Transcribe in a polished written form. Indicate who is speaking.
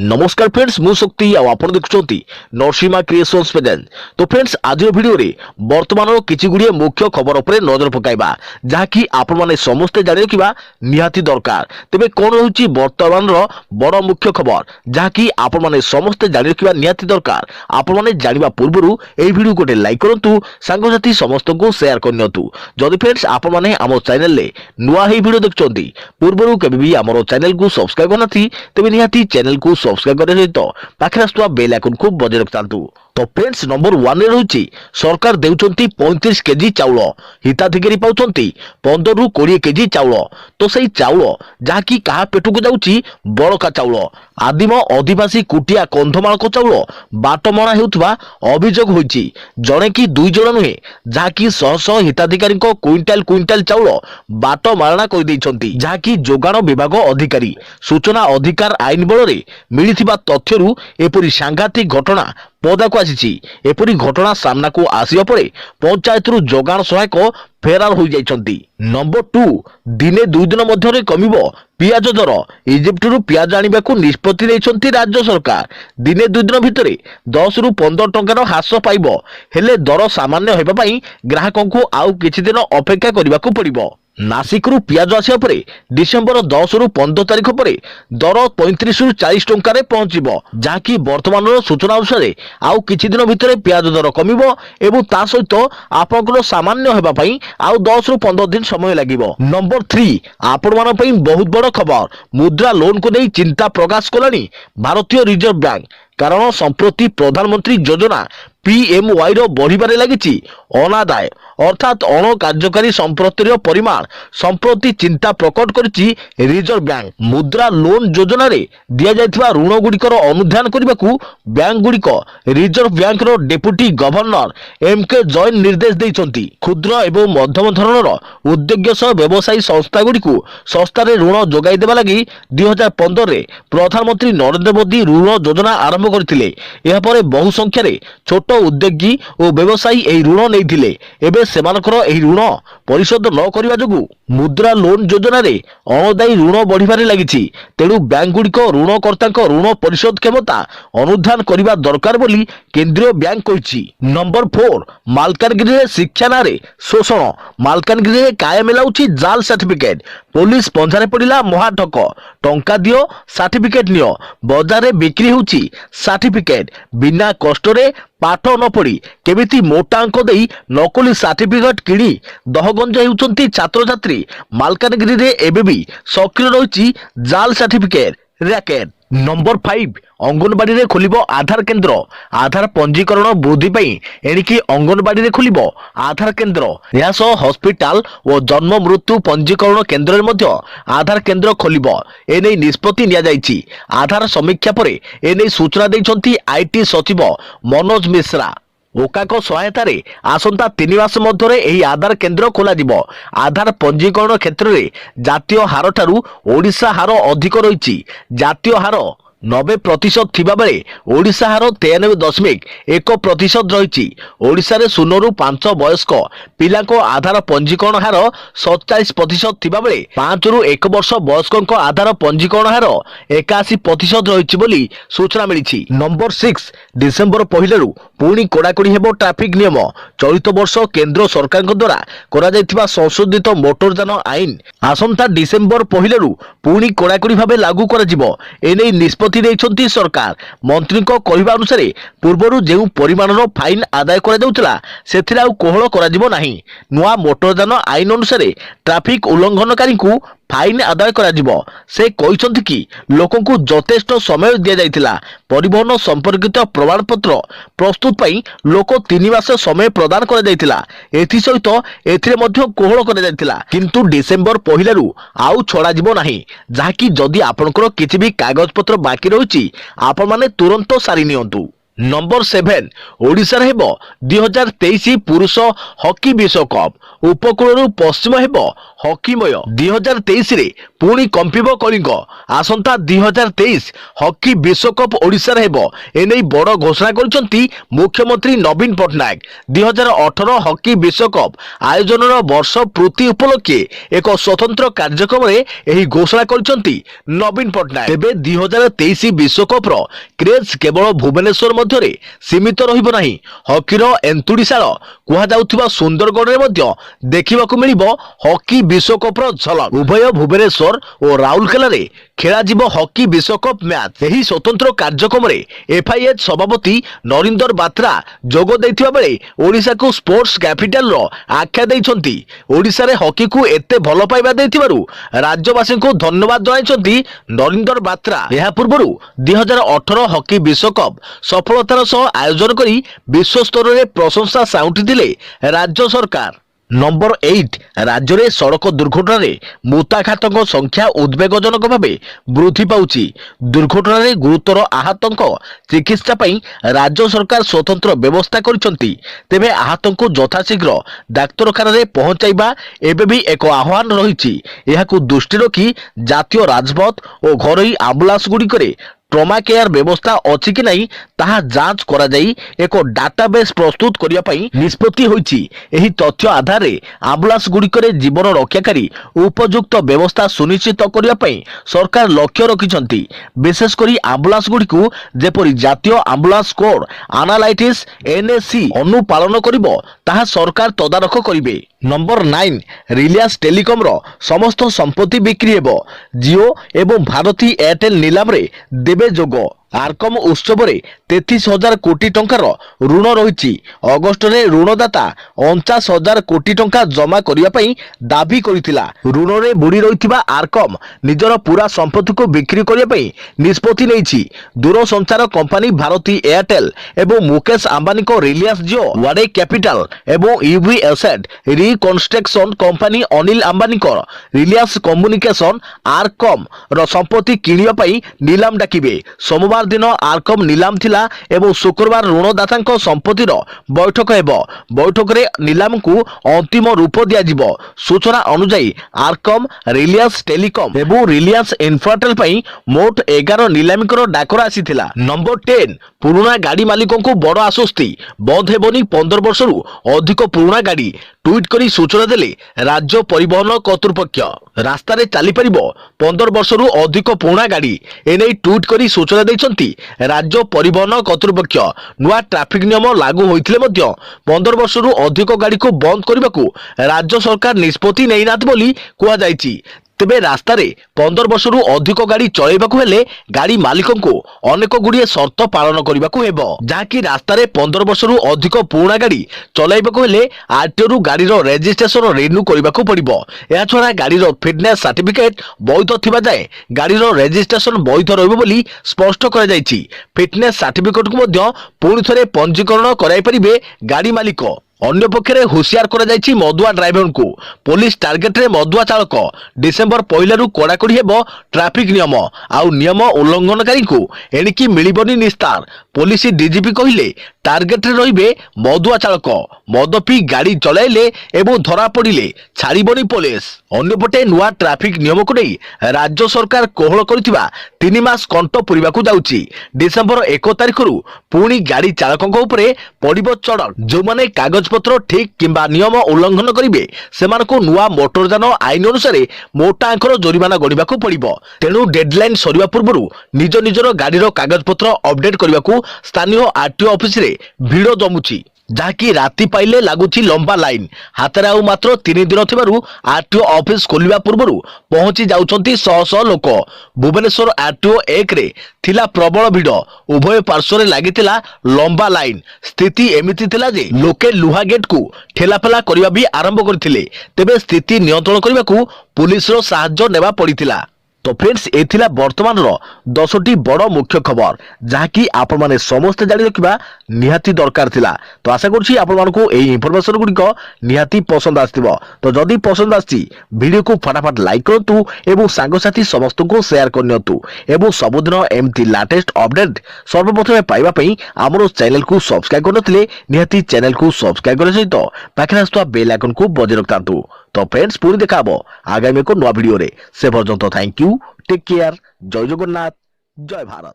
Speaker 1: नमस्कार फ्रेंड्स मु शक्ति आपण देखुछंती नरसिमा क्रिएशंस पेजेंट। तो फ्रेंड्स आज वीडियो रे वर्तमान किछि गुडिए मुख्य खबर उपरे नजर पकाइबा जहाँकि आपण माने समस्त जानि रखिबा निहाती दरकार। तेबे कोन रहउची वर्तमान रो बड़ मुख्य खबर जहाँकि आपण माने समस्त जानि रखिबा निहाती दरकार। आपण माने जानिबा पूर्वरु एई वीडियो गोटे लाइक करंतु सांगसाथी समस्त को शेयर करनियतु। जदि फ्रेंड्स आपण माने हमर चैनल ले नुवा हे वीडियो देखुछंती पूर्वरु केबे भी हमर चैनल को सब्सक्राइब करनाथि तेबे निहाती चैनल को सब्सक्राइब करे सहित पाखे आसुवा बेल आइकन को बजाय रखतांतु। तो फ्रेंड्स नंबर 1 रे रहउची सरकार देउचंती 35 केजी चाउल, हिताधिकारी पाउचंती 15 रु 20 केजी चाउल। तो सही चाउल जाकी कहा पेटु को जाउची बड़का चाउल आदिम आदिवासी कुटिया कंधमाल को चाउल बाटमणा हेउथबा अभियोग होईची। जणे की दुई जण नुहे जाकी सह सह हिताधिकारी को क्विंटाल क्विंटाल चाउल बाटमारणा कर दैछंती जाकी जोगाण विभाग अधिकारी सूचना अधिकार आईन बल रे मिलिथिबा तथ्यरु एपरि सांघातिक घटना पदा को आसीची। एपरि घटना सामना को आसिया परे पंचायत रु जोगाण सहायक फेरार हो जाइछंती। नंबर 2 दिने 2 दिन मध्यरे कमिबो पियाज दर। इजिप्ट रु पियाज आनिबा को निष्पत्ति लेछंती राज्य सरकार। दिने 2 दिन भितरे 10 रु 15 टंकार हास पाइबो हेले दर सामान्य हेबा पई ग्राहकन को आउ किछि दिन अपेक्षा करिबा को पड़िबो। नासिक रु पियाज आसिया परे डिसेंबर 10 रु 15 तारिख परे दर 35 रु 40 टंकार पहुंचीबो जाकी वर्तमान सूचना अनुसार आउ किछि दिन भितरे पियाज दर कमिबो एवं ता सहित आपनकर सामान्य हेबा पई आउ 10 रु 15 दिन समय लागिबो। नंबर 3 आपण मान पई बहुत बड़ खबर मुद्रा लोन को नै चिंता प्रकाश कलानी भारतीय रिजर्व बैंक। कारण संप्रति प्रधानमंत्री योजना पीएमवाई रो बढ़िबारे लागिची अनादाय अर्थात अण कार्यकारी संपत्तिर परिमाण संप्रति चिंता प्रकट करिची रिजर्व बैंक। मुद्रा लोन योजना रे दिया जायथिबा ऋण गुड़िकर अनुध्यान करबाकू बैंक गुड़िक रिजर्व बैंक रो डेप्यूटी गवर्नर एमके जैन निर्देश दैछंती। क्षुद्र एवं मध्यम धरणर उद्योग सह व्यवसायी संस्था गुड़िकू सस्तारे ऋण जोगाई देबा लागि 2015 रे प्रधानमंत्री नरेंद्र मोदी ऋण योजना आरंभ करथिले। एहा परे बहु संख्या रे छोट उद्योगी और व्यवसायी एही ऋण नैथिले। एबे सेमानकर एही ऋण परिशोध न करिबा जोगु मुद्रा लोन योजना रे अनदायी ऋण बढ़िबारे लागिछि। तेणु बैंक गुड़िक ऋणकर्ताक ऋण परिशोध क्षमता अनुधान करिबा दरकार बोली केंद्रीय बैंक कहिछि। नंबर 4 मालकानगिरी रे शिक्षा नारे शोषण। मालकानगिरी रे कायम लाउछि जाल सर्टिफिकेट। पुलिस पंजारे पड़िला महाठक टंका दियो सर्टिफिकेट नियो। बाजार रे बिक्री होछि सर्टिफिकेट बिना कष्ट रे पाठ न पड़ी केमिति मोटा अंक देई नकली सर्टिफिकेट किणी दहगंज हेउचंती छात्र छात्री। मालकानगिरी रे एबेबी सक्रिय रहिछि जाल सर्टिफिकेट रैकेट। नंबर 5 अंगनवाड़ी रे खोलिबो आधार केंद्र। आधार पंजीकरण वृद्धि पई एणिकी अंगनवाड़ी रे खोलिबो आधार केंद्र। या सह हॉस्पिटल और जन्म मृत्यु पंजीकरण केंद्र रे मध्य आधार केंद्र खोलिबो एनै निष्पत्ति निया जायछि। आधार समीक्षा परे एनै सूचना दैछंती आईटी सचिव मनोज मिश्रा। ओकाको सहायता रे आसंता 3 मास मध्यरे एही आधार केंद्र खोला जिवो। आधार पंजीकरण क्षेत्र रे जातीय हार ठारू ओडिशा हार अधिक रहिछि। जातीय हार 90% थिबा बेले ओडिशा हार 93.1% रहिछि। ओडिशा रे 0 रु 5 वयस्क पिलाको आधार पंजीकरण हार 47% थिबा बेले 5 रु 1 वर्ष वयस्कको आधार पंजीकरण हार 81% रहिछि बोली सूचना मिलिछि। नंबर 6 डिसेंबर पहिले रु पुणी कोडाकोडी हेबो ट्रैफिक नियम। चलित वर्ष केंद्र सरकार द्वारा करा जायथिबा संशोधित मोटरयान आईन आसंता डिसेंबर पहिले रु पुणी कोडाकोडी भाबे लागू करा जिवो। एनै निष्पत्ति दैछंती सरकार। मंत्री को कहवा अनुसार पूर्वरु जेउ परिमाणर फाइन आदाय करा जाउतला सेथिरा आ कोहळ करा जिवो नाही। नुआ मोटरयान आईन अनुसार ट्रैफिक उल्लंघनकारी को फाइन आदाय करा जिवो। से कहिसंती कि लोकन को यथेष्ट समय दिया जायतिला परिवहन संपर्कित प्रमाण पत्र प्रस्तुत पई लोक 3 मास समय प्रदान करा जायतिला। एथि सहित एथिरे मध्य कोहळ करा जायतिला किंतु डिसेंबर पहिलारु आउ छडा जिवो नाही। जाकी जदी आपनकर किछि भी कागज पत्र बाकी रहुछि आपण माने तुरंत सारी नियंतु। नंबर 7 ओडिशा हेब 2023 पुरुष हॉकी विश्वकप उपकूल पश्चिम हेब हॉकीमय 2023 रे पुणी कंपिब कलिंग आसंता 2023 हॉकी विश्वकप ओडिशा हेब एने बड़ घोषणा कर मुख्यमंत्री नवीन पट्टनायक 2018 हॉकी विश्वकप आयोजन वर्ष पूर्ति उपलक्षे एक स्वतंत्र कार्यक्रम में घोषणा कर नवीन पट्टनायक। तेबे 2023 विश्वकप क्रेज केवल भुवनेश्वर मध्य सीमित रहिबो नाही। हॉकीर एंतुड़ीशाल कुहाजाउथिबा सुंदरगढ़ रे मध्य देखिबाकू मिलिबो हॉकी विश्वकप झलक। उभय भुवनेश्वर और राउरकेला रे खेला जीवो हॉकी विश्वकप मैच। एही स्वतंत्र कार्यक्रम रे एफआईएच सभापति नरिंदर बात्रा जोग दैथिबा बेले ओडिशा को स्पोर्ट्स कैपिटल रो आख्या दैछंती। ओडिशा रे हॉकी को एते भल पाइबा दैथिबारु राज्यवासी को धन्यवाद जणाइछंती नरिंदर बात्रा। एहा पूर्वरु 2018 हॉकी विश्वकप सफलतार सह आयोजन करी विश्व स्तर में प्रशंसा साउंटिथिले राज्य सरकार। नंबर 8 राज्य में सड़क दुर्घटना रे मृताघातों संख्या उद्वेगजनक भाव वृद्धि पाउछि। दुर्घटना रे गुरुतर आहतों चिकित्सा पई राज्य सरकार स्वतंत्र व्यवस्था करिसंती। तेबे आहतों को यथाशीघ्र डाक्तरखाना रे पहुंचाइबा एबे भी एक आह्वान रहिछि। एहाकु दृष्टि रखी जातीय राजपथ और घरोई आम्बुलांस गुड़िकरे ट्रमा केयर व्यवस्था अछि कि नहीं ताहा जांच करा जाई एक डाटाबेस प्रस्तुत करिया पई निष्पत्ति होईछि। एही तथ्य आधार रे आम्बुलांस गुड़िकरे जीवन रक्षाकारी उपयुक्त व्यवस्था सुनिश्चित करिया पई सरकार लक्ष्य रखिछंती। विशेष करी आम्बुलांस गुड़िकु जेपरि जातीय आम्बुलांस कोड एनालाइटिस एनएसी अनुपालन करिवो ताहा सरकार तदारख करिवे। नंबर 9 रिलायंस टेलिकम रो समस्त संपत्ति बिक्री हेबो। जियो एवं भारती एयरटेल नीलाम रे देबे जोग। आरकम उत्सव रे 33,000 कोटी टंकार ऋण रही। अगस्ट रे ऋणदाता 49,000 कोटी टंका जमा करिया पई दाबी करितिला। ऋण रे बुड़ी रहिथिबा आरकम निजर पूरा संपत्ति को बिक्री करिया पई निष्पत्ति नेछि। दूरसंचार कंपनी भारती एयरटेल एवं मुकेश अंबानी को रिलायंस जियो वाडे कैपिटल एवं UV asset reconstruction company Anil Ambani को रिलायंस कम्युनिकेशन आरकम रो संपत्ति किनिया पई नीलाम डाकिबे। सोमवार दिन आरकम नीलाम थिला एवं शुक्रवार ऋणदाता संपत्तिर बैठक हेबो। बैठक रे नीलाम को अंतिम रूप दिया जिवो। सूचना अनुसार आरकम रिलायंस टेलिकम एवं रिलायंस इन्फ्राटेल पई मोट 11 नीलामीकर डाकरा आसीथिला। नंबर 10 पुराना गाड़ी मालिकों को बड़ आश्वस्ति। बंद हेबनी 15 वर्षरू अधिक पुराना गाड़ी। ट्वीट करी सूचना देले राज्य परिवहन कर्तृपक्ष। रास्ता रे चली परिबो 15 वर्षरू अधिक पुराना गाड़ी। एने ट्वीट करी सूचना दैछंती राज्य परिवहन कर्तृपक्ष। नुआ ट्रैफिक नियम लागू होइथिले मध्य 15 वर्षरू अधिक गाड़ी को बंद करबाकू राज्य सरकार निष्पत्ति नै नाथ बोली कुआ जायछि। तेबे रास्ता रे 15 वर्षरू अधिक गाड़ी चलाइबाकू हेले गाड़ी मालिकों को अनेक गुड़िए शर्त पालन करबाकू हेबो। जाकी रास्ता रे 15 वर्षरू अधिक पुराना गाड़ी चलाइबाकू हेले आरटीओ रु गाड़ी रो रजिस्ट्रेशन रिन्यू करबाकू पड़िबो। या छडा गाड़ी रो फिटनेस सर्टिफिकेट वैध थिबा जाय गाड़ी रो रजिस्ट्रेशन वैध रहइबो बोली स्पष्ट करा जायछि। फिटनेस सर्टिफिकेट को मध्य पुणी थरे पंजीकरण कराइ परिबे गाड़ी मालिक। अन्य पक्षरे होशियार करा जायछि मदुआ ड्राइवर को। पुलिस टार्गेट रे मदुआ चालक डिसेंबर 1 रु कड़ाकड़ी हेबो ट्रैफिक नियम आउ नियम उल्लंघनकारी को एणिकी मिलिबनी निस्तार। पुलिस डीजीपी कहिले टार्गेट रे रहिबे मदुआ चालक। मद पी गाड़ी चलाइले एवं धरा पड़िले छाड़िबनी पुलिस। अन्यपटे नुआ ट्रैफिक नियम को नहीं राज्य सरकार कोहल करथिबा 3 मास कंट पुरिबाकू जाउछि। डिसेंबर 1 तारिख रु पुणी गाड़ी चालकों उपरे पड़िबो चढ़क। जो माने कागज पत्र ठीक किंबा नियम उल्लंघन करिवे सेमानकु नुआ मोटरयान आईन अनुसार मोटा आंकर जोरिमाना गणिबाकू पड़िबो। तेणु डेडलाइन सरिबा पूर्वरु निज निजर गाड़ीर कागज पत्र अपडेट करबाकू स्थानीय आरटीओ ऑफिस रे भिड़ जमुछि। जहाँकि राति पाइले लगुच लंबा लाइन। हाथ में मात्र 3 दिन थिबारु आरटीओ ऑफिस खोलिबा पूर्वरु पहुंची जाउछंती शह शह लोक। भुवनेश्वर आरटीओ 1 रे थिला प्रबल भिड़। उभय पार्श्व रे लागितिला लंबा लाइन। स्थिति एमिति थिला जे लोके लुहा गेट को ठेलाफेला करिबा भी आरंभ करथिले। तेबे स्थिति नियंत्रण करबाकू पुलिस रो सहायता नेबा पड़ितिला। तो फ्रेंड्स एथिला वर्तमान रो 10टी बड़ मुख्य खबर जहाँकि आपण माने समस्त जानि रखिबा निहाती दरकार थिला। तो आशा करछि आपण मानको एई इन्फॉर्मेशन गुडी को निहाती पसंद आस्तिबो। तो जदी पसंद आछि वीडियो को फटाफट लाइक करंतु एवं सांग साथी समस्त को शेयर करनियंतु एवं सबुदिन एमती लेटेस्ट अपडेट सर्वप्रथमे पाइबा पई हमरो चैनल को सब्सक्राइब करनथिले निहाती चैनल को सब्सक्राइब करे सहित पाखरे आस्तुवा बेल आइकन को बजाय रखतांतु। तो फ्रेंड्स पुरी देखाबो आगामी को नवा वीडियो रे। से पर्यंत थैंक यू, टेक केयर, जय जगन्नाथ, जय भारत।